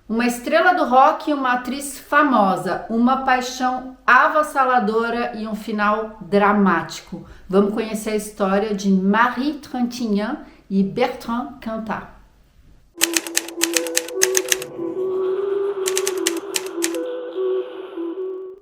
Uma estrela do rock e uma atriz famosa, uma paixão avassaladora e um final dramático. Vamos conhecer a história de Marie Trintignant e Bertrand Cantat.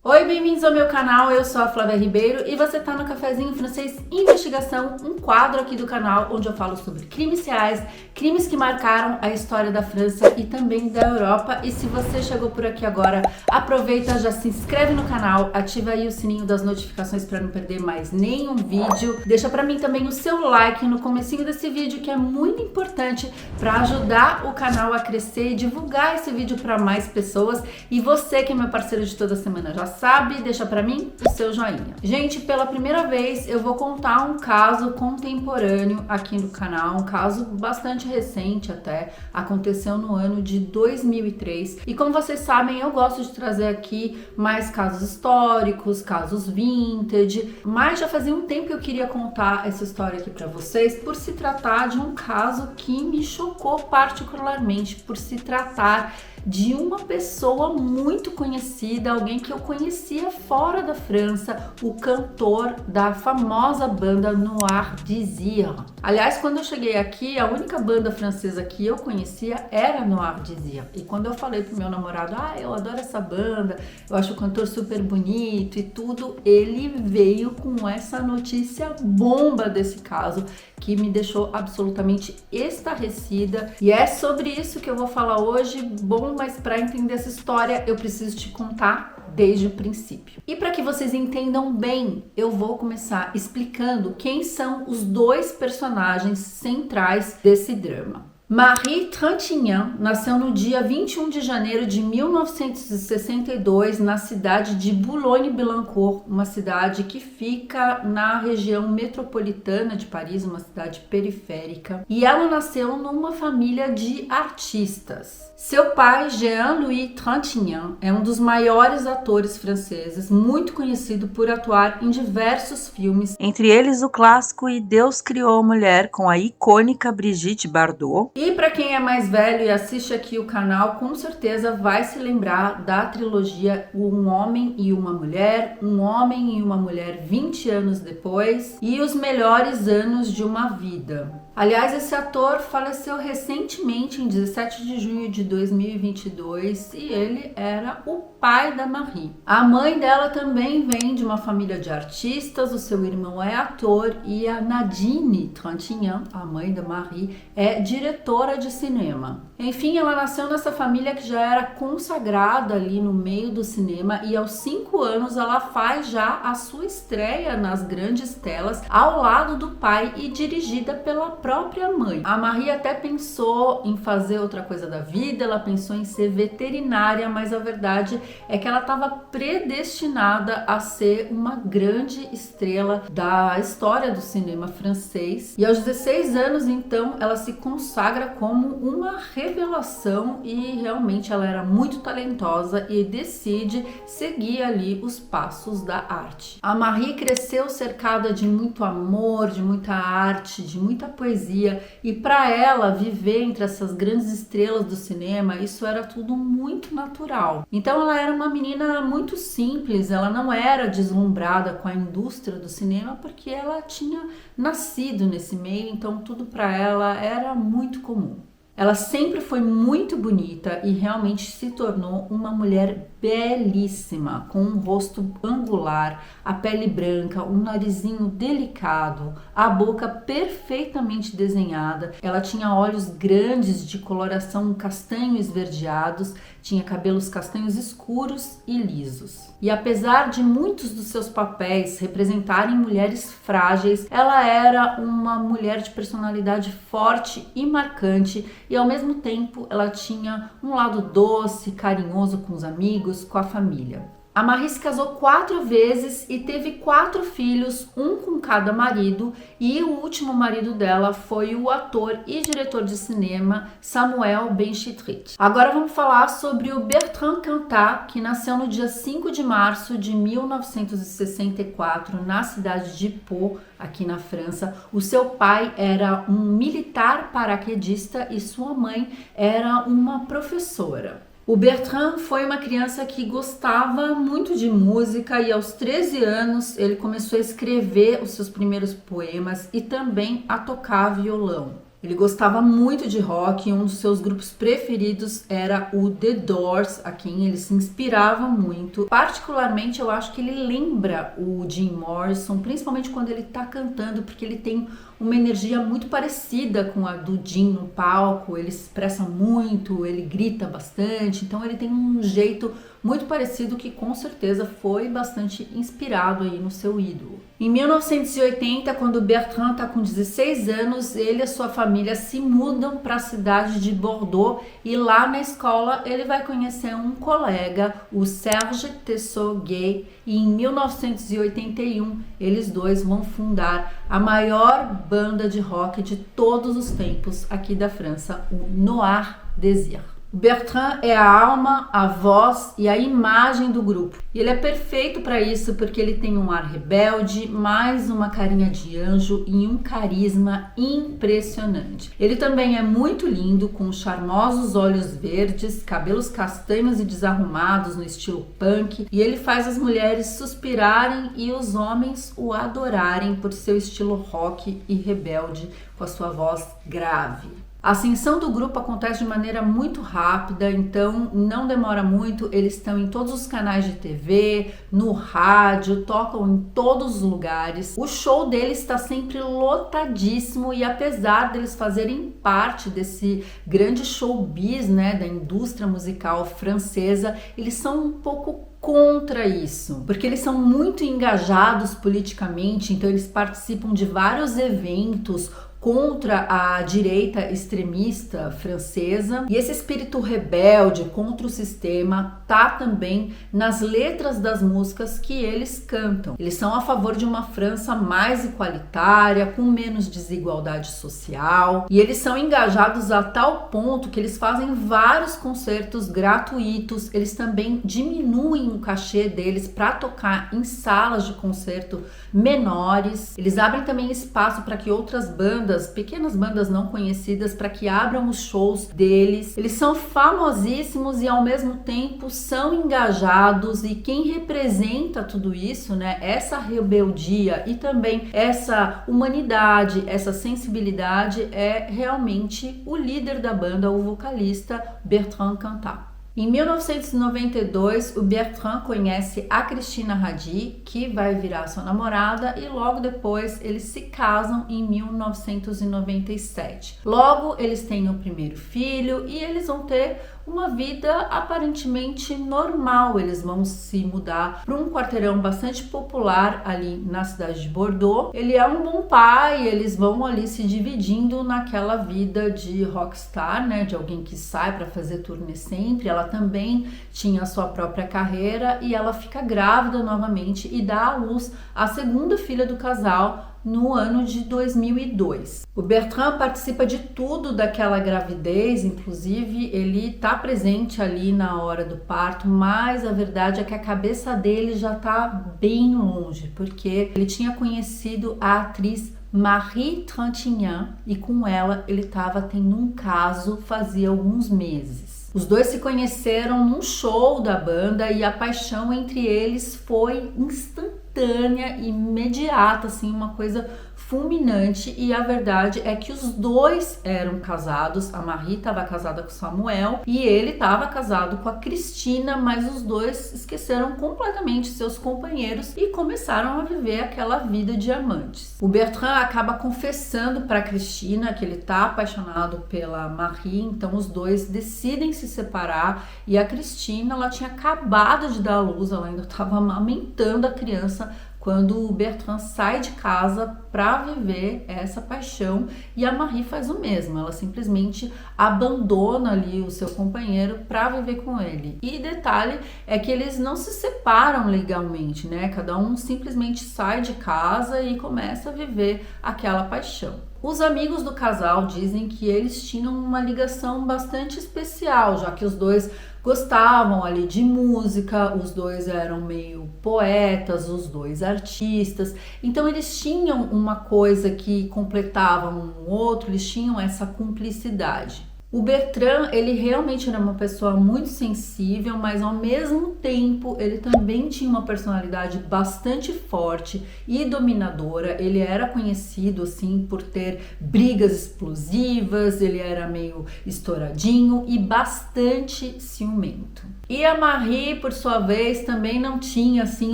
Oi, bem-vindos ao meu canal, eu sou a Flávia Ribeiro e você tá no Cafezinho Francês Investigação, um quadro aqui do canal onde eu falo sobre crimes reais, crimes que marcaram a história da França e também da Europa. E se você chegou por aqui agora, aproveita, já se inscreve no canal, ativa aí o sininho das notificações para não perder mais nenhum vídeo. Deixa para mim também o seu like no comecinho desse vídeo, que é muito importante para ajudar o canal a crescer e divulgar esse vídeo para mais pessoas. E você que é meu parceiro de toda semana já sabe, deixa pra mim o seu joinha. Gente, pela primeira vez eu vou contar um caso contemporâneo aqui no canal, um caso bastante recente até, aconteceu no ano de 2003. E como vocês sabem, eu gosto de trazer aqui mais casos históricos, casos vintage, mas já fazia um tempo que eu queria contar essa história aqui pra vocês, por se tratar de um caso que me chocou particularmente, por se tratar de uma pessoa muito conhecida, alguém que eu conhecia fora da França, o cantor da famosa banda Noir Désir. Aliás, quando eu cheguei aqui, a única banda francesa que eu conhecia era Noir Désir. E quando eu falei pro meu namorado, eu adoro essa banda, eu acho o cantor super bonito e tudo, ele veio com essa notícia bomba desse caso, que me deixou absolutamente estarrecida. E é sobre isso que eu vou falar hoje. Bom, mas para entender essa história, eu preciso te contar desde o princípio. E para que vocês entendam bem, eu vou começar explicando quem são os dois personagens centrais desse drama. Marie Trintignant nasceu no dia 21 de janeiro de 1962 na cidade de Boulogne-Billancourt, uma cidade que fica na região metropolitana de Paris, uma cidade periférica. E ela nasceu numa família de artistas. Seu pai, Jean-Louis Trintignant, é um dos maiores atores franceses, muito conhecido por atuar em diversos filmes, entre eles o clássico E Deus Criou a Mulher, com a icônica Brigitte Bardot. E para quem é mais velho e assiste aqui o canal, com certeza vai se lembrar da trilogia Um Homem e uma Mulher, Um Homem e uma Mulher 20 anos depois e Os Melhores Anos de uma Vida. Aliás, esse ator faleceu recentemente, em 17 de junho de 2022, e ele era o pai da Marie. A mãe dela também vem de uma família de artistas, o seu irmão é ator e a Nadine Trintignant, a mãe da Marie, é diretora de cinema. Enfim, ela nasceu nessa família que já era consagrada ali no meio do cinema e aos 5 anos ela faz já a sua estreia nas grandes telas ao lado do pai e dirigida pela própria mãe. A Marie até pensou em fazer outra coisa da vida, ela pensou em ser veterinária, mas a verdade é que ela estava predestinada a ser uma grande estrela da história do cinema francês. E aos 16 anos, então, ela se consagra como uma revelação e realmente ela era muito talentosa e decide seguir ali os passos da arte. A Marie cresceu cercada de muito amor, de muita arte, de muita poesia, e para ela viver entre essas grandes estrelas do cinema, isso era tudo muito natural. Então ela era uma menina muito simples, ela não era deslumbrada com a indústria do cinema porque ela tinha nascido nesse meio, então tudo para ela era muito comum. Ela sempre foi muito bonita e realmente se tornou uma mulher belíssima, com um rosto angular, a pele branca, um narizinho delicado, a boca perfeitamente desenhada. Ela tinha olhos grandes de coloração castanho esverdeados, tinha cabelos castanhos escuros e lisos. E apesar de muitos dos seus papéis representarem mulheres frágeis, ela era uma mulher de personalidade forte e marcante, e ao mesmo tempo ela tinha um lado doce, carinhoso com os amigos, com a família. A Marie se casou 4 vezes e teve 4 filhos, um com cada marido, e o último marido dela foi o ator e diretor de cinema Samuel Benchetrit. Agora vamos falar sobre o Bertrand Cantat, que nasceu no dia 5 de março de 1964 na cidade de Pau, aqui na França. O seu pai era um militar paraquedista e sua mãe era uma professora. O Bertrand foi uma criança que gostava muito de música e aos 13 anos ele começou a escrever os seus primeiros poemas e também a tocar violão. Ele gostava muito de rock e um dos seus grupos preferidos era o The Doors, a quem ele se inspirava muito. Particularmente, eu acho que ele lembra o Jim Morrison, principalmente quando ele está cantando, porque ele tem uma energia muito parecida com a do Jim no palco. Ele se expressa muito, ele grita bastante, então ele tem um jeito muito parecido que com certeza foi bastante inspirado aí no seu ídolo. Em 1980, quando Bertrand está com 16 anos, ele e a sua família se mudam para a cidade de Bordeaux e lá na escola ele vai conhecer um colega, o Serge Tessoguet, e em 1981 eles dois vão fundar a maior banda de rock de todos os tempos aqui da França, o Noir Désir. Bertrand é a alma, a voz e a imagem do grupo. E ele é perfeito para isso porque ele tem um ar rebelde, mais uma carinha de anjo e um carisma impressionante. Ele também é muito lindo, com charmosos olhos verdes, cabelos castanhos e desarrumados no estilo punk, e ele faz as mulheres suspirarem e os homens o adorarem por seu estilo rock e rebelde, com a sua voz grave. A ascensão do grupo acontece de maneira muito rápida, então não demora muito, eles estão em todos os canais de TV, no rádio, tocam em todos os lugares. O show deles está sempre lotadíssimo e apesar deles fazerem parte desse grande showbiz, né, da indústria musical francesa, eles são um pouco contra isso, porque eles são muito engajados politicamente, então eles participam de vários eventos contra a direita extremista francesa, e esse espírito rebelde contra o sistema tá também nas letras das músicas que eles cantam. Eles são a favor de uma França mais igualitária, com menos desigualdade social, e eles são engajados a tal ponto que eles fazem vários concertos gratuitos. Eles também diminuem o cachê deles para tocar em salas de concerto menores. Eles abrem também espaço para que outras bandas, pequenas bandas não conhecidas, para que abram os shows deles. Eles são famosíssimos e ao mesmo tempo são engajados, e quem representa tudo isso, né, essa rebeldia e também essa humanidade, essa sensibilidade, é realmente o líder da banda, o vocalista Bertrand Cantat. Em 1992, o Bertrand conhece a Christina Radi, que vai virar sua namorada, e logo depois eles se casam em 1997. Logo, eles têm o primeiro filho e eles vão ter uma vida aparentemente normal. Eles vão se mudar para um quarteirão bastante popular ali na cidade de Bordeaux. Ele é um bom pai, eles vão ali se dividindo naquela vida de rockstar, né, de alguém que sai para fazer turnê sempre. Ela também tinha a sua própria carreira e ela fica grávida novamente e dá à luz a segunda filha do casal no ano de 2002. O Bertrand participa de tudo daquela gravidez, inclusive ele está presente ali na hora do parto, mas a verdade é que a cabeça dele já está bem longe, porque ele tinha conhecido a atriz Marie Trintignant e com ela ele estava tendo um caso fazia alguns meses. Os dois se conheceram num show da banda e a paixão entre eles foi instantânea, imediata, assim, uma coisa fulminante, e a verdade é que os dois eram casados. A Marie estava casada com Samuel e ele estava casado com a Cristina, mas os dois esqueceram completamente seus companheiros e começaram a viver aquela vida de amantes. O Bertrand acaba confessando para Cristina que ele está apaixonado pela Marie, então os dois decidem se separar, e a Cristina, ela tinha acabado de dar à luz, ela ainda estava amamentando a criança quando o Bertrand sai de casa para viver essa paixão, e a Marie faz o mesmo. Ela simplesmente abandona ali o seu companheiro para viver com ele. E detalhe é que eles não se separam legalmente, né? Cada um simplesmente sai de casa e começa a viver aquela paixão. Os amigos do casal dizem que eles tinham uma ligação bastante especial, já que os dois gostavam ali de música, os dois eram meio poetas, os dois artistas, então eles tinham uma coisa que completavam um outro, eles tinham essa cumplicidade. O Bertrand, ele realmente era uma pessoa muito sensível, mas ao mesmo tempo ele também tinha uma personalidade bastante forte e dominadora. Ele era conhecido assim por ter brigas explosivas, ele era meio estouradinho e bastante ciumento. E a Marie, por sua vez, também não tinha assim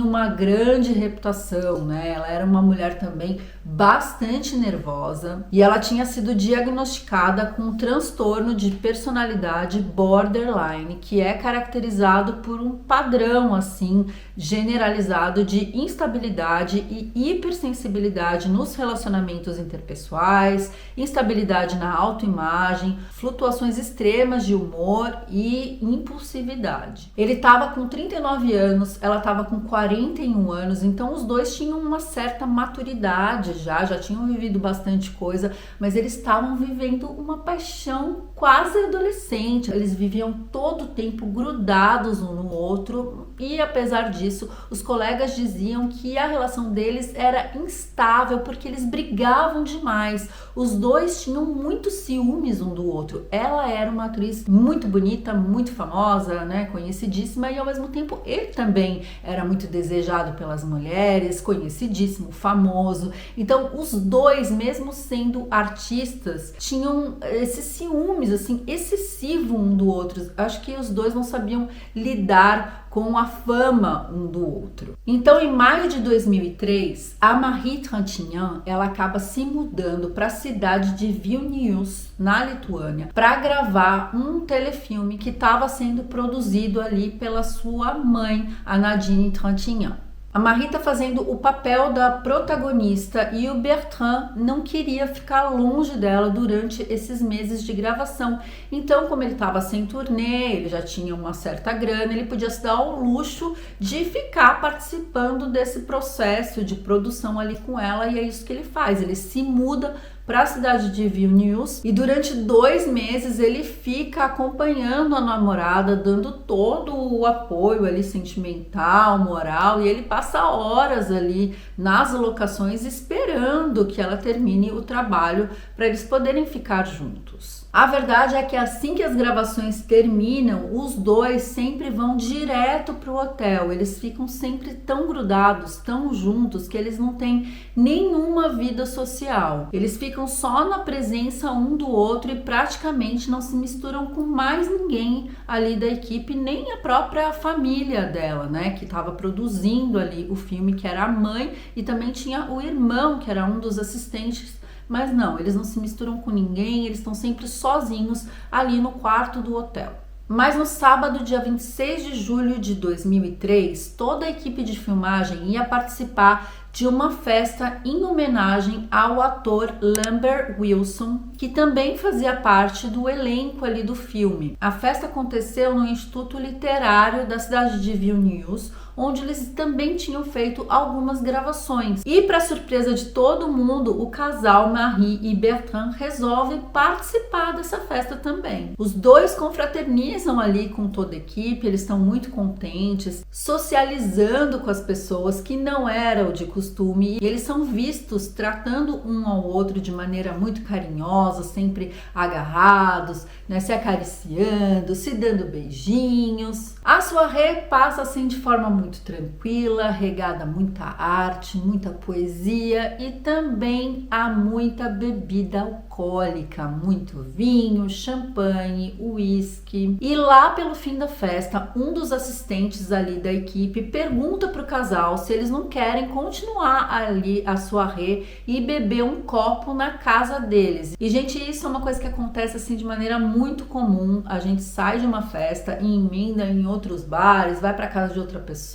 uma grande reputação, né? Ela era uma mulher também bastante nervosa e ela tinha sido diagnosticada com um transtorno de personalidade borderline, que é caracterizado por um padrão assim generalizado de instabilidade e hipersensibilidade nos relacionamentos interpessoais, instabilidade na autoimagem, flutuações extremas de humor e impulsividade. Ele estava com 39 anos, ela estava com 41 anos, então os dois tinham uma certa maturidade já tinham vivido bastante coisa, mas eles estavam vivendo uma paixão quase adolescente. Eles viviam todo o tempo grudados um no outro e, apesar disso, os colegas diziam que a relação deles era instável porque eles brigavam demais. Os dois tinham muitos ciúmes um do outro. Ela era uma atriz muito bonita, muito famosa, né, conhecidíssima, e ao mesmo tempo ele também era muito desejado pelas mulheres, conhecidíssimo, famoso. Então, os dois, mesmo sendo artistas, tinham esse ciúmes, assim, excessivo um do outro. Acho que os dois não sabiam lidar com a fama um do outro. Então, em maio de 2003, a Marie Trintignant, ela acaba se mudando para a cidade de Vilnius, na Lituânia, para gravar um telefilme que estava sendo produzido ali pela sua mãe, a Nadine Trintignant. A Marie está fazendo o papel da protagonista e o Bertrand não queria ficar longe dela durante esses meses de gravação. Então, como ele estava sem turnê, ele já tinha uma certa grana, ele podia se dar ao luxo de ficar participando desse processo de produção ali com ela, e é isso que ele faz. Ele se muda para a cidade de Vilnius e durante 2 meses ele fica acompanhando a namorada, dando todo o apoio ali sentimental, moral, e ele passa horas ali nas locações esperando que ela termine o trabalho para eles poderem ficar juntos. A verdade é que assim que as gravações terminam, os dois sempre vão direto para o hotel. Eles ficam sempre tão grudados, tão juntos, que eles não têm nenhuma vida social. Eles ficam só na presença um do outro e praticamente não se misturam com mais ninguém ali da equipe, nem a própria família dela, né, que estava produzindo ali o filme, que era a mãe, e também tinha o irmão, que era um dos assistentes. Mas não, eles não se misturam com ninguém, eles estão sempre sozinhos ali no quarto do hotel. Mas no sábado, dia 26 de julho de 2003, toda a equipe de filmagem ia participar de uma festa em homenagem ao ator Lambert Wilson, que também fazia parte do elenco ali do filme. A festa aconteceu no Instituto Literário da cidade de Vilnius, onde eles também tinham feito algumas gravações. E, para surpresa de todo mundo, o casal Marie e Bertrand resolve participar dessa festa também. Os dois confraternizam ali com toda a equipe, eles estão muito contentes, socializando com as pessoas, que não era o de costume, e eles são vistos tratando um ao outro de maneira muito carinhosa, sempre agarrados, né, se acariciando, se dando beijinhos. A soirée passa assim de forma muito tranquila, regada a muita arte, muita poesia, e também há muita bebida alcoólica, muito vinho, champanhe, uísque. E lá pelo fim da festa, um dos assistentes ali da equipe pergunta para o casal se eles não querem continuar ali a soirée e beber um copo na casa deles. E, gente, isso é uma coisa que acontece assim de maneira muito comum. A gente sai de uma festa e emenda em outros bares, vai para casa de outra pessoa.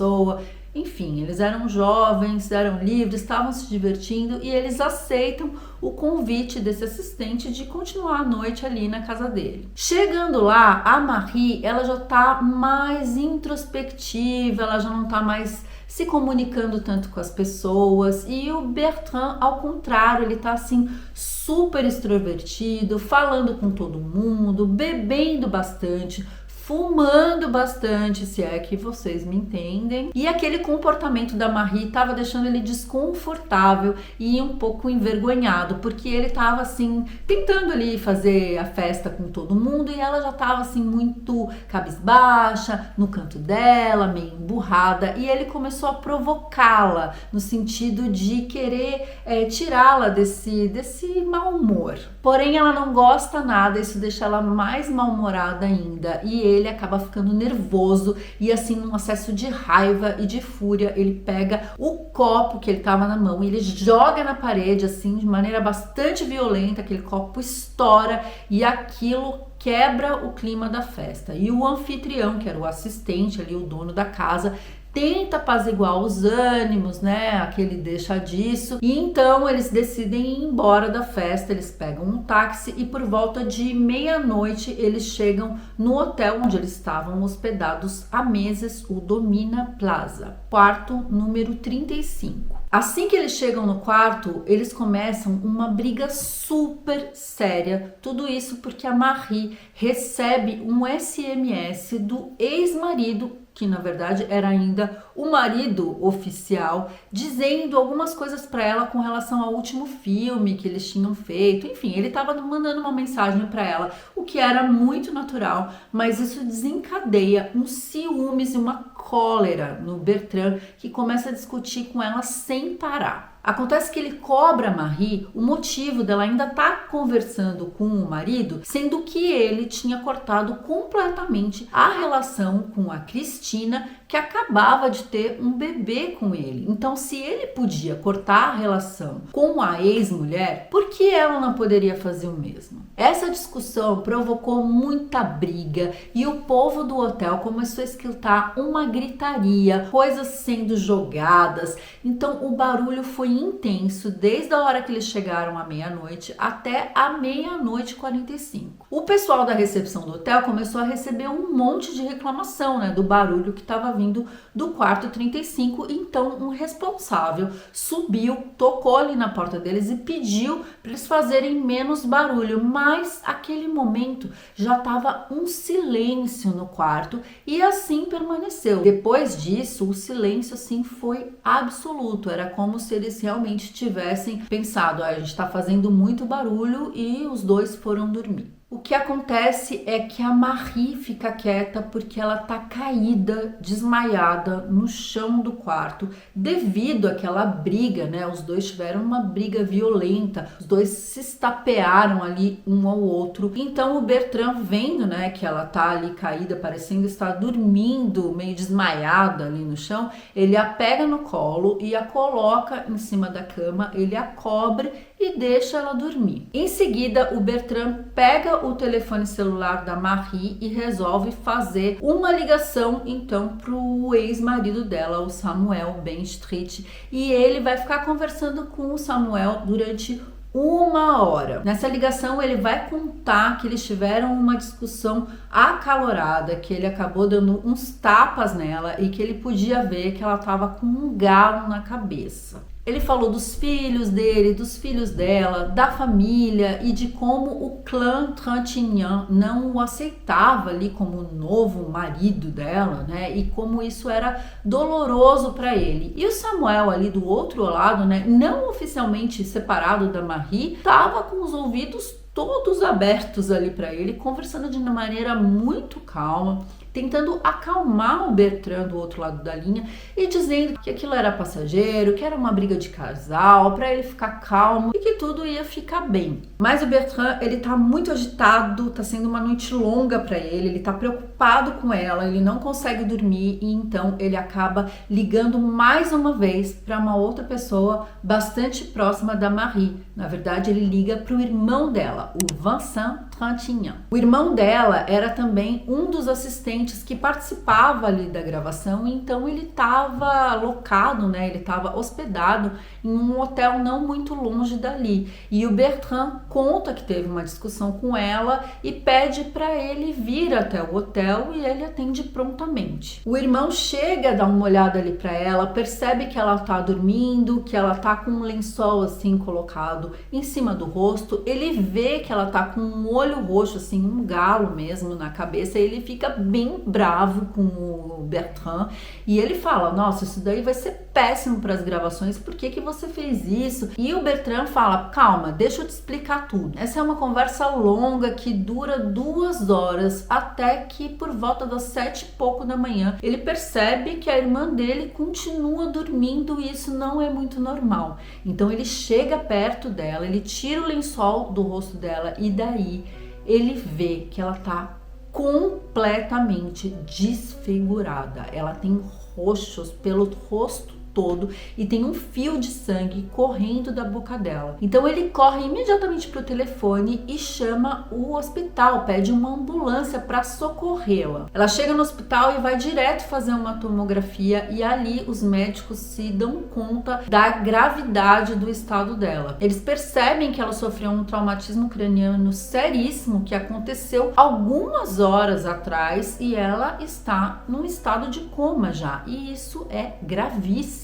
Enfim, eles eram jovens, eram livres, estavam se divertindo, e eles aceitam o convite desse assistente de continuar a noite ali na casa dele. Chegando lá, a Marie, ela já tá mais introspectiva, ela já não tá mais se comunicando tanto com as pessoas, e o Bertrand, ao contrário, ele tá assim super extrovertido, falando com todo mundo, bebendo bastante, fumando bastante, se é que vocês me entendem. E aquele comportamento da Marie estava deixando ele desconfortável e um pouco envergonhado, porque ele estava assim, tentando ali fazer a festa com todo mundo e ela já estava assim muito cabisbaixa, no canto dela, meio emburrada, e ele começou a provocá-la no sentido de querer tirá-la desse mau humor. Porém, ela não gosta nada, isso deixa ela mais mal-humorada ainda, e ele acaba ficando nervoso e assim num acesso de raiva e de fúria, ele pega o copo que ele tava na mão e ele joga na parede assim de maneira bastante violenta, aquele copo estoura e aquilo quebra o clima da festa. E o anfitrião, que era o assistente ali, o dono da casa, tenta apaziguar os ânimos, né? Aquele deixa disso. E então eles decidem ir embora da festa, eles pegam um táxi e por volta de meia-noite eles chegam no hotel onde eles estavam hospedados há meses, o Domina Plaza, quarto número 35. Assim que eles chegam no quarto, eles começam uma briga super séria. Tudo isso porque a Marie recebe um SMS do ex-marido, que na verdade era ainda o marido oficial, dizendo algumas coisas para ela com relação ao último filme que eles tinham feito. Enfim, ele estava mandando uma mensagem para ela, o que era muito natural, mas isso desencadeia um ciúmes e uma cólera no Bertrand, que começa a discutir com ela sem parar. Acontece que ele cobra a Marie o motivo dela ainda estar conversando com o marido, sendo que ele tinha cortado completamente a relação com a Cristina, que acabava de ter um bebê com ele. Então, se ele podia cortar a relação com a ex-mulher, por que ela não poderia fazer o mesmo? Essa discussão provocou muita briga e o povo do hotel começou a escutar uma gritaria, coisas sendo jogadas. Então, o barulho foi intenso desde a hora que eles chegaram à meia-noite até a meia-noite e 45. O pessoal da recepção do hotel começou a receber um monte de reclamação, né, do barulho que estava vindo do quarto 35. Então um responsável subiu, tocou ali na porta deles e pediu para eles fazerem menos barulho, mas aquele momento já estava um silêncio no quarto e assim permaneceu. Depois disso, o silêncio assim foi absoluto, era como se eles realmente tivessem pensado, a gente está fazendo muito barulho, e os dois foram dormir. O que acontece é que a Marie fica quieta porque ela tá caída, desmaiada no chão do quarto devido àquela briga, né? Os dois tiveram uma briga violenta, os dois se estapearam ali um ao outro. Então o Bertrand, vendo, né, que ela tá ali caída, parecendo estar dormindo, meio desmaiada ali no chão, ele a pega no colo e a coloca em cima da cama, ele a cobre e deixa ela dormir. Em seguida, o Bertrand pega o telefone celular da Marie e resolve fazer uma ligação então pro ex-marido dela, o Samuel Benstreet, e ele vai ficar conversando com o Samuel durante 1 hora. Nessa ligação ele vai contar que eles tiveram uma discussão acalorada, que ele acabou dando uns tapas nela e que ele podia ver que ela estava com um galo na cabeça. Ele falou dos filhos dele, dos filhos dela, da família e de como o clã Trintignant não o aceitava ali como novo marido dela, né? E como isso era doloroso para ele. E o Samuel ali do outro lado, né, não oficialmente separado da Marie, estava com os ouvidos todos abertos ali para ele, conversando de uma maneira muito calma, tentando acalmar o Bertrand do outro lado da linha e dizendo que aquilo era passageiro, que era uma briga de casal, para ele ficar calmo e que tudo ia ficar bem. Mas o Bertrand, ele tá muito agitado, tá sendo uma noite longa para ele tá preocupado com ela, ele não consegue dormir e então ele acaba ligando mais uma vez para uma outra pessoa bastante próxima da Marie. Na verdade, ele liga para o irmão dela, o Vincent Trintignant. O irmão dela era também um dos assistentes que participava ali da gravação, então ele estava alocado, né? Ele estava hospedado em um hotel não muito longe dali. E o Bertrand conta que teve uma discussão com ela e pede para ele vir até o hotel e ele atende prontamente. O irmão chega a dar uma olhada ali para ela, percebe que ela tá dormindo, que ela tá com um lençol assim colocado em cima do rosto, ele vê que ela tá com um olho olho roxo, assim, um galo mesmo na cabeça, e ele fica bem bravo com o Bertrand, e ele fala, nossa, isso daí vai ser péssimo para as gravações, por que que você fez isso? E o Bertrand fala, calma, deixa eu te explicar tudo. Essa é uma conversa longa que dura 2 horas, até que por volta das 7 e pouco da manhã, ele percebe que a irmã dele continua dormindo e isso não é muito normal. Então ele chega perto dela, ele tira o lençol do rosto dela e daí ele vê que ela tá completamente desfigurada. Ela tem roxos pelo rosto todo e tem um fio de sangue correndo da boca dela. Então ele corre imediatamente para o telefone e chama o hospital, pede uma ambulância para socorrê-la. Ela chega no hospital e vai direto fazer uma tomografia e ali os médicos se dão conta da gravidade do estado dela. Eles percebem que ela sofreu um traumatismo craniano seríssimo que aconteceu algumas horas atrás e ela está num estado de coma já, e isso é gravíssimo.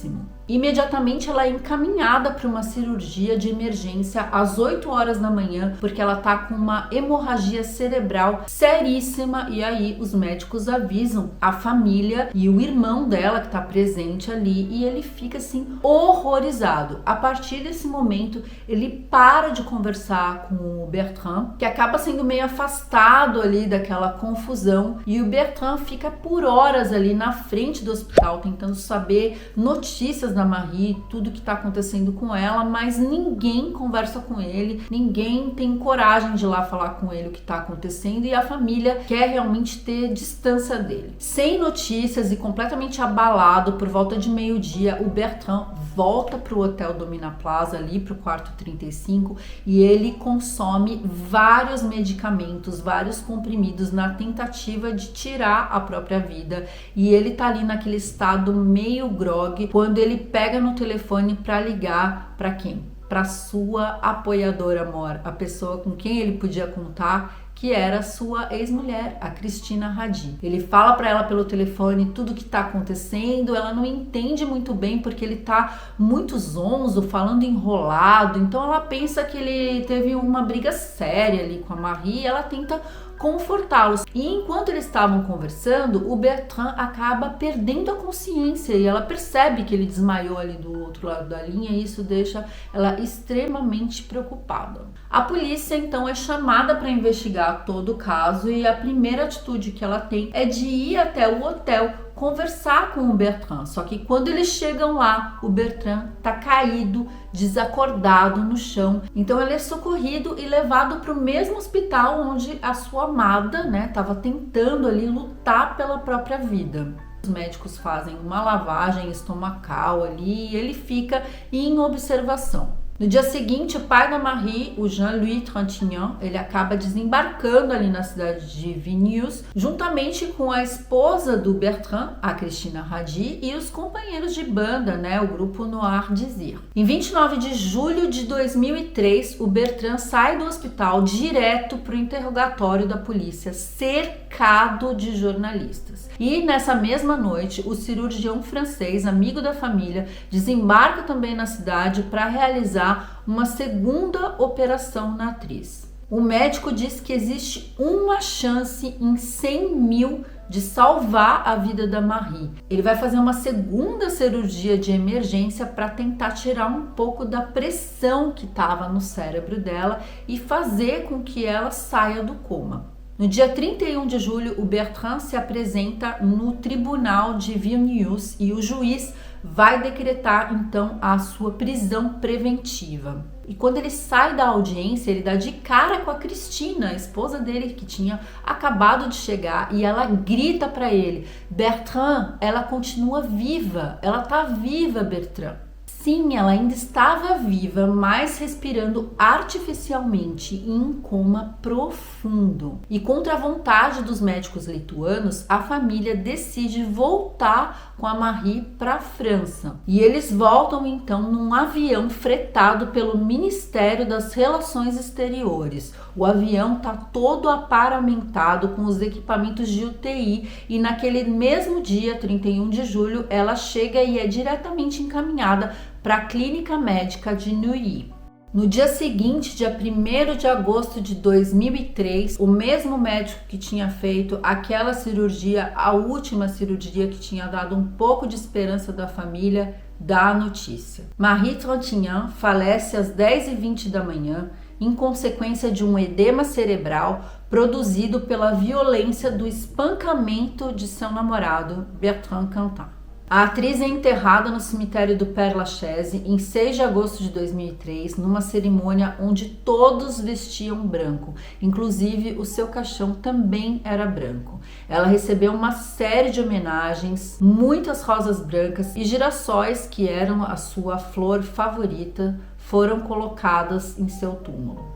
Imediatamente ela é encaminhada para uma cirurgia de emergência às 8 horas da manhã, porque ela tá com uma hemorragia cerebral seríssima, e aí os médicos avisam a família e o irmão dela que tá presente ali, e ele fica assim horrorizado. A partir desse momento ele para de conversar com o Bertrand, que acaba sendo meio afastado ali daquela confusão, e o Bertrand fica por horas ali na frente do hospital tentando saber notícias da Marie, tudo que tá acontecendo com ela, mas ninguém conversa com ele, ninguém tem coragem de ir lá falar com ele o que tá acontecendo, e a família quer realmente ter distância dele. Sem notícias e completamente abalado, por volta de meio-dia, o Bertrand volta pro Hotel Domina Plaza, ali pro quarto 35, e ele consome vários medicamentos, vários comprimidos na tentativa de tirar a própria vida, e ele tá ali naquele estado meio grogue, quando ele pega no telefone para ligar para quem? Para sua apoiadora mor, a pessoa com quem ele podia contar, que era sua ex-mulher, a Christina Radi. Ele fala para ela pelo telefone tudo que tá acontecendo, ela não entende muito bem porque ele tá muito zonzo, falando enrolado, então ela pensa que ele teve uma briga séria ali com a Marie e ela tenta confortá-los. E enquanto eles estavam conversando, o Bertrand acaba perdendo a consciência e ela percebe que ele desmaiou ali do outro lado da linha, e isso deixa ela extremamente preocupada. A polícia então é chamada para investigar todo o caso, e a primeira atitude que ela tem é de ir até o hotel conversar com o Bertrand. Só que quando eles chegam lá, o Bertrand tá caído, desacordado no chão. Então ele é socorrido e levado para o mesmo hospital onde a sua amada, né, tava tentando ali lutar pela própria vida. Os médicos fazem uma lavagem estomacal ali e ele fica em observação. No dia seguinte, o pai da Marie, o Jean-Louis Trintignant, ele acaba desembarcando ali na cidade de Vilnius, juntamente com a esposa do Bertrand, a Christina Radi, e os companheiros de banda, né, o grupo Noir Désir. Em 29 de julho de 2003, o Bertrand sai do hospital direto para o interrogatório da polícia, cercado de jornalistas. E nessa mesma noite, o cirurgião francês, amigo da família, desembarca também na cidade para realizar uma segunda operação na atriz. O médico diz que existe uma chance em 100 mil de salvar a vida da Marie. Ele vai fazer uma segunda cirurgia de emergência para tentar tirar um pouco da pressão que estava no cérebro dela e fazer com que ela saia do coma. No dia 31 de julho, o Bertrand se apresenta no tribunal de Vilnius e o juiz vai decretar então a sua prisão preventiva. E quando ele sai da audiência, ele dá de cara com a Christina, a esposa dele, que tinha acabado de chegar, e ela grita para ele: Bertrand, ela continua viva, ela tá viva, Bertrand. Sim, ela ainda estava viva, mas respirando artificialmente em um coma profundo. E contra a vontade dos médicos lituanos, a família decide voltar com a Marie para a França. E eles voltam então num avião fretado pelo Ministério das Relações Exteriores. O avião está todo aparamentado com os equipamentos de UTI e naquele mesmo dia, 31 de julho, ela chega e é diretamente encaminhada para a clínica médica de Neuilly. No dia seguinte, dia 1º de agosto de 2003, o mesmo médico que tinha feito aquela cirurgia, a última cirurgia que tinha dado um pouco de esperança da família, dá a notícia. Marie Trintignant falece às 10h20 da manhã em consequência de um edema cerebral produzido pela violência do espancamento de seu namorado, Bertrand Cantat. A atriz é enterrada no cemitério do Père Lachaise em 6 de agosto de 2003, numa cerimônia onde todos vestiam branco, inclusive o seu caixão também era branco. Ela recebeu uma série de homenagens, muitas rosas brancas e girassóis, que eram a sua flor favorita, foram colocadas em seu túmulo.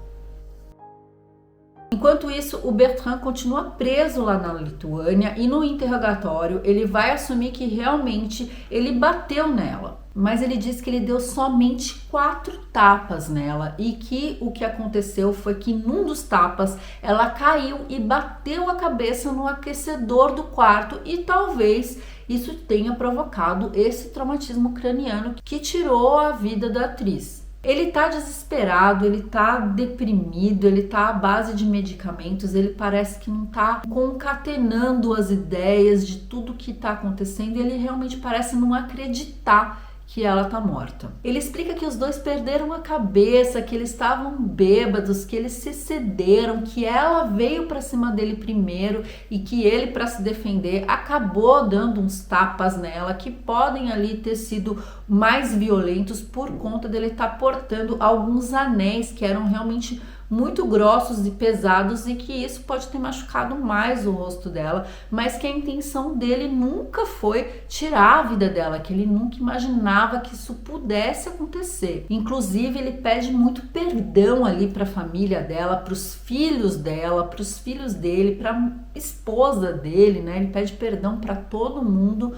Enquanto isso, o Bertrand continua preso lá na Lituânia e no interrogatório ele vai assumir que realmente ele bateu nela. Mas ele diz que ele deu somente 4 tapas nela e que o que aconteceu foi que num dos tapas ela caiu e bateu a cabeça no aquecedor do quarto e talvez isso tenha provocado esse traumatismo craniano que tirou a vida da atriz. Ele tá desesperado, ele tá deprimido, ele tá à base de medicamentos, ele parece que não tá concatenando as ideias de tudo que tá acontecendo e ele realmente parece não acreditar que ela tá morta. Ele explica que os dois perderam a cabeça, que eles estavam bêbados, que eles se cederam, que ela veio pra cima dele primeiro e que ele, para se defender, acabou dando uns tapas nela que podem ali ter sido mais violentos por conta dele estar portando alguns anéis que eram realmente muito grossos e pesados e que isso pode ter machucado mais o rosto dela, mas que a intenção dele nunca foi tirar a vida dela, que ele nunca imaginava que isso pudesse acontecer. Inclusive, ele pede muito perdão ali para a família dela, para os filhos dela, para os filhos dele, para a esposa dele, né? Ele pede perdão para todo mundo,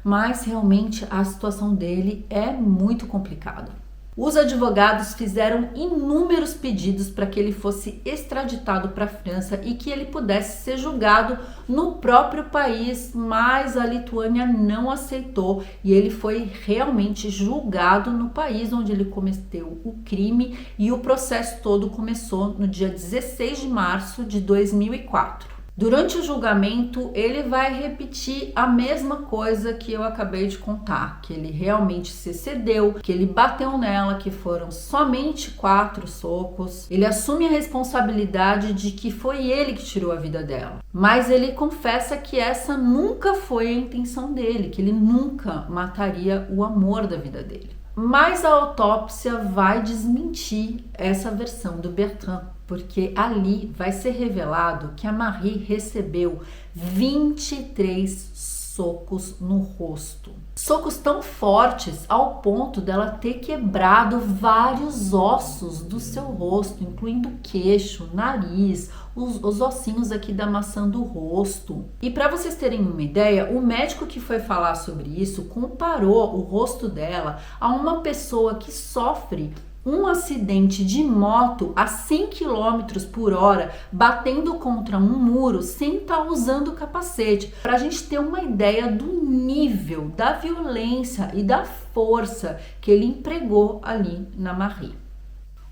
mas realmente a situação dele é muito complicada. Os advogados fizeram inúmeros pedidos para que ele fosse extraditado para a França e que ele pudesse ser julgado no próprio país, mas a Lituânia não aceitou e ele foi realmente julgado no país onde ele cometeu o crime e o processo todo começou no dia 16 de março de 2004. Durante o julgamento, ele vai repetir a mesma coisa que eu acabei de contar, que ele realmente se cedeu, que ele bateu nela, que foram somente 4 socos. Ele assume a responsabilidade de que foi ele que tirou a vida dela, mas ele confessa que essa nunca foi a intenção dele, que ele nunca mataria o amor da vida dele. Mas a autópsia vai desmentir essa versão do Bertrand, porque ali vai ser revelado que a Marie recebeu 23 socos no rosto. Socos tão fortes ao ponto dela ter quebrado vários ossos do seu rosto, incluindo o queixo, nariz, os ossinhos aqui da maçã do rosto. E para vocês terem uma ideia, o médico que foi falar sobre isso comparou o rosto dela a uma pessoa que sofre um acidente de moto a 100 km por hora, batendo contra um muro sem estar usando capacete, para a gente ter uma ideia do nível da violência e da força que ele empregou ali na Marie.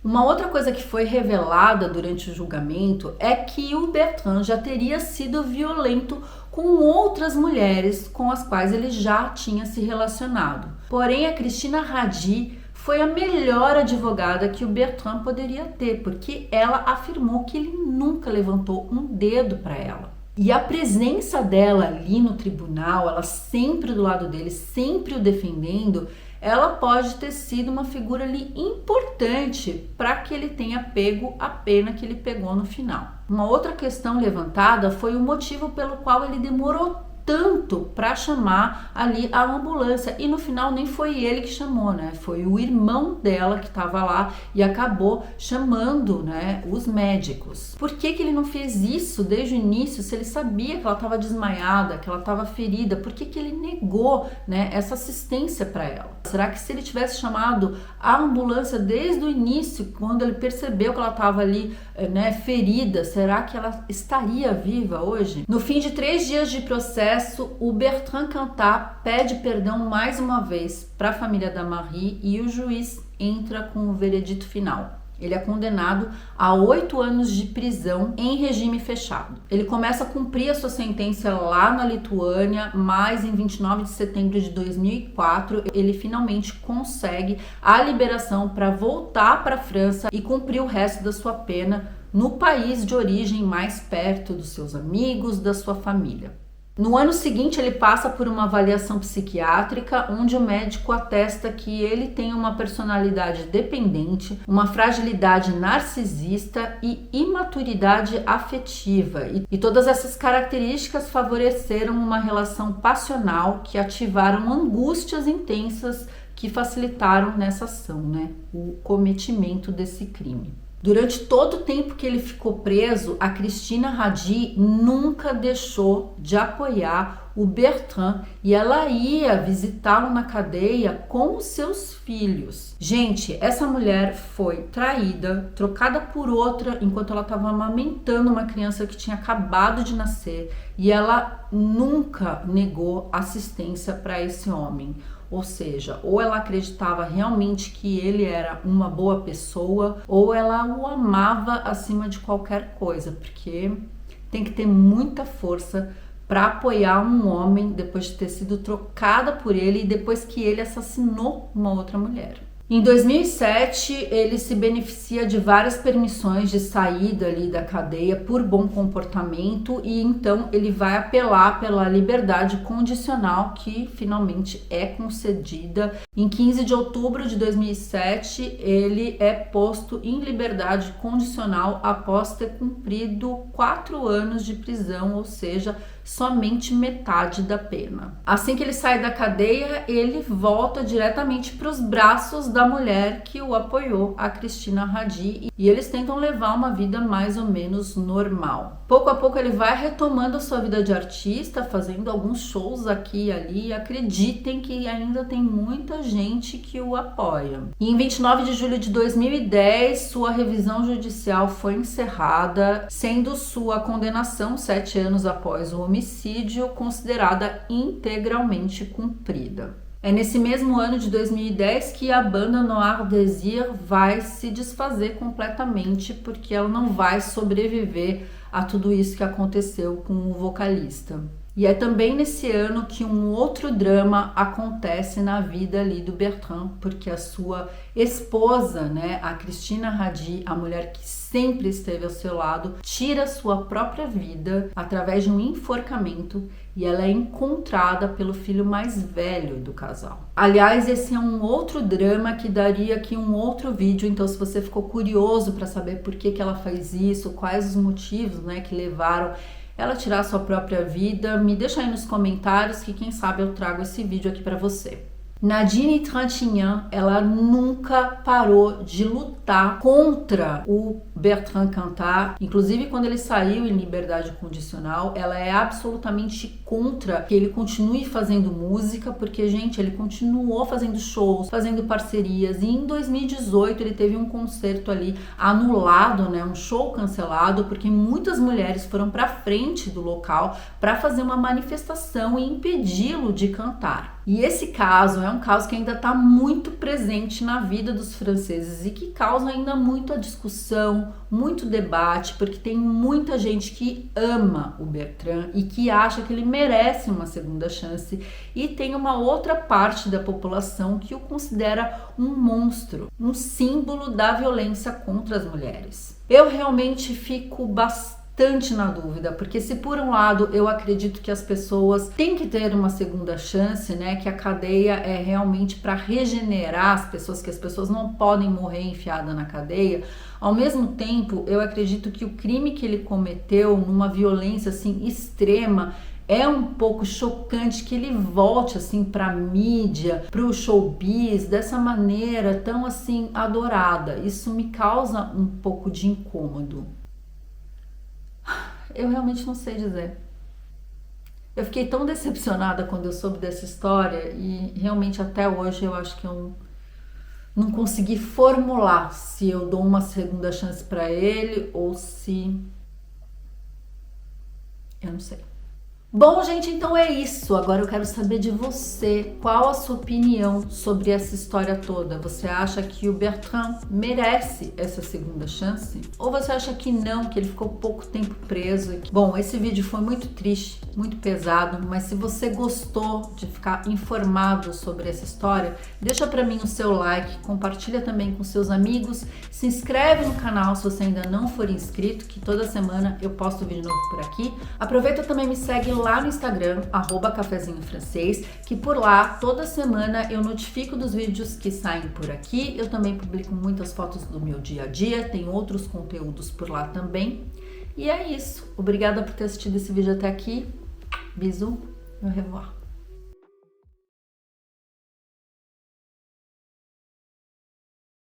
Uma outra coisa que foi revelada durante o julgamento é que o Bertrand já teria sido violento com outras mulheres com as quais ele já tinha se relacionado. Porém, a Christina Radi foi a melhor advogada que o Bertrand poderia ter, porque ela afirmou que ele nunca levantou um dedo para ela. E a presença dela ali no tribunal, ela sempre do lado dele, sempre o defendendo, ela pode ter sido uma figura ali importante para que ele tenha pego a pena que ele pegou no final. Uma outra questão levantada foi o motivo pelo qual ele demorou tanto para chamar ali a ambulância e no final nem foi ele que chamou, né? Foi o irmão dela que estava lá e acabou chamando, né, os médicos. Por que ele não fez isso desde o início, se ele sabia que ela estava desmaiada, que ela estava ferida? Por que ele negou, né, essa assistência para ela? Será que se ele tivesse chamado a ambulância desde o início, quando ele percebeu que ela estava ali, né, ferida, será que ela estaria viva hoje? No fim de 3 dias de processo, o Bertrand Cantat pede perdão mais uma vez para a família da Marie e o juiz entra com o veredito final. Ele é condenado a 8 anos de prisão em regime fechado. Ele começa a cumprir a sua sentença lá na Lituânia, mas em 29 de setembro de 2004, ele finalmente consegue a liberação para voltar para a França e cumprir o resto da sua pena no país de origem, mais perto dos seus amigos, da sua família. No ano seguinte, ele passa por uma avaliação psiquiátrica, onde o médico atesta que ele tem uma personalidade dependente, uma fragilidade narcisista e imaturidade afetiva. E todas essas características favoreceram uma relação passional que ativaram angústias intensas que facilitaram nessa ação, o cometimento desse crime. Durante todo o tempo que ele ficou preso, a Cristina Radi nunca deixou de apoiar o Bertrand e ela ia visitá-lo na cadeia com os seus filhos. Gente, essa mulher foi traída, trocada por outra enquanto ela estava amamentando uma criança que tinha acabado de nascer e ela nunca negou assistência para esse homem. Ou seja, ou ela acreditava realmente que ele era uma boa pessoa, ou ela o amava acima de qualquer coisa, porque tem que ter muita força para apoiar um homem depois de ter sido trocada por ele e depois que ele assassinou uma outra mulher. Em 2007, ele se beneficia de várias permissões de saída ali da cadeia por bom comportamento e então ele vai apelar pela liberdade condicional que finalmente é concedida. Em 15 de outubro de 2007, ele é posto em liberdade condicional após ter cumprido 4 anos de prisão, ou seja, somente metade da pena. Assim que ele sai da cadeia, ele volta diretamente para os braços da mulher que o apoiou, a Cristina Radi, e eles tentam levar uma vida mais ou menos normal. Pouco a pouco ele vai retomando a sua vida de artista, fazendo alguns shows aqui e ali, e acreditem que ainda tem muita gente que o apoia. E em 29 de julho de 2010, sua revisão judicial foi encerrada, sendo sua condenação 7 anos após o homicídio considerada integralmente cumprida. É nesse mesmo ano de 2010 que a banda Noir Désir vai se desfazer completamente, porque ela não vai sobreviver a tudo isso que aconteceu com o vocalista. E é também nesse ano que um outro drama acontece na vida ali do Bertrand, porque a sua esposa, a Cristina Radi, a mulher que sempre esteve ao seu lado, tira sua própria vida através de um enforcamento e ela é encontrada pelo filho mais velho do casal. Aliás, esse é um outro drama que daria aqui um outro vídeo, então se você ficou curioso para saber por que ela faz isso, quais os motivos, que levaram ela tirar sua própria vida, me deixa aí nos comentários que quem sabe eu trago esse vídeo aqui para você. Nadine Trintignant, ela nunca parou de lutar contra o Bertrand Cantat. Inclusive, quando ele saiu em liberdade condicional, ela é absolutamente contra que ele continue fazendo música, porque, gente, ele continuou fazendo shows, fazendo parcerias, e em 2018 ele teve um concerto ali anulado, um show cancelado, porque muitas mulheres foram para frente do local para fazer uma manifestação e impedi-lo de cantar. E esse caso é um caso que ainda está muito presente na vida dos franceses e que causa ainda muita discussão, muito debate, porque tem muita gente que ama o Bertrand e que acha que ele merece uma segunda chance, e tem uma outra parte da população que o considera um monstro, um símbolo da violência contra as mulheres. Eu realmente fico bastante na dúvida, porque se por um lado eu acredito que as pessoas têm que ter uma segunda chance, que a cadeia é realmente para regenerar as pessoas, que as pessoas não podem morrer enfiada na cadeia, ao mesmo tempo eu acredito que o crime que ele cometeu numa violência assim extrema é um pouco chocante que ele volte assim para a mídia, para o showbiz, dessa maneira tão assim adorada. Isso me causa um pouco de incômodo. Eu realmente não sei dizer. Eu fiquei tão decepcionada quando eu soube dessa história e realmente até hoje eu acho que eu não consegui formular se eu dou uma segunda chance para ele ou se... Eu não sei. Bom, gente, então é isso. Agora eu quero saber de você. Qual a sua opinião sobre essa história toda? Você acha que o Bertrand merece essa segunda chance? Ou você acha que não, que ele ficou pouco tempo preso? Bom, esse vídeo foi muito triste, muito pesado, mas se você gostou de ficar informado sobre essa história, deixa pra mim o seu like, compartilha também com seus amigos, se inscreve no canal se você ainda não for inscrito, que toda semana eu posto vídeo novo por aqui. Aproveita também, me segue lá no Instagram, @cafezinhofrancês, que por lá, toda semana, eu notifico dos vídeos que saem por aqui. Eu também publico muitas fotos do meu dia a dia, tem outros conteúdos por lá também. E é isso. Obrigada por ter assistido esse vídeo até aqui. Bisous, au revoir.